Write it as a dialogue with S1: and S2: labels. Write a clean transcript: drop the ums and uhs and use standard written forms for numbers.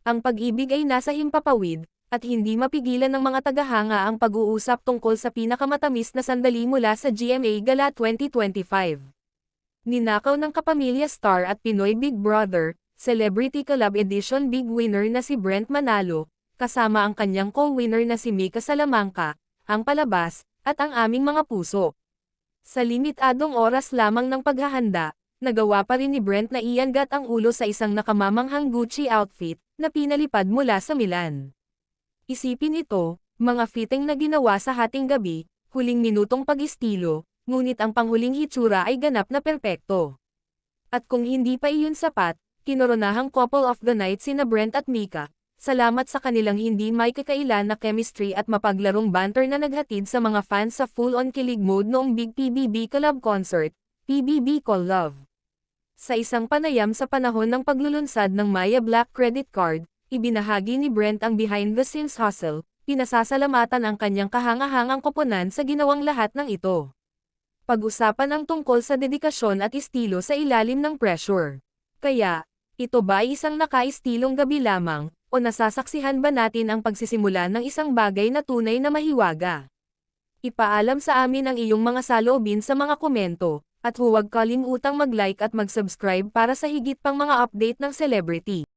S1: Ang pag-ibig ay nasa himpapawid, at hindi mapigilan ng mga tagahanga ang pag-uusap tungkol sa pinakamatamis na sandali mula sa GMA Gala 2025. Ninakaw ng kapamilya star at Pinoy Big Brother, Celebrity Collab Edition Big Winner na si Brent Manalo, kasama ang kanyang co-winner na si Mika Salamanca, ang palabas, at ang aming mga puso. Sa limitadong oras lamang ng paghahanda, nagawa pa rin ni Brent na iangat ang ulo sa isang nakamamanghang Gucci outfit, na pinalipad mula sa Milan. Isipin ito, mga fitting na ginawa sa hating gabi, huling minutong pag-istilo, ngunit ang panghuling hitsura ay ganap na perpekto. At kung hindi pa iyon sapat, kinoronahang couple of the night sina Brent at Mika, salamat sa kanilang hindi may kakailan na chemistry at mapaglarong banter na naghatid sa mga fans sa full-on kilig mode noong Big PBB Collab Concert, PBB Call Love. Sa isang panayam sa panahon ng paglulunsad ng Maya Black Credit Card, ibinahagi ni Brent ang behind-the-scenes hustle, pinasasalamatan ang kanyang kahangahangang koponan sa ginawang lahat ng ito. Pag-usapan ang tungkol sa dedikasyon at estilo sa ilalim ng pressure. Kaya, ito ba ay isang nakaistilong gabi lamang, o nasasaksihan ba natin ang pagsisimula ng isang bagay na tunay na mahiwaga? Ipaalam sa amin ang iyong mga saloobin sa mga komento, at huwag kalimutang mag-like at mag-subscribe para sa higit pang mga update ng celebrity.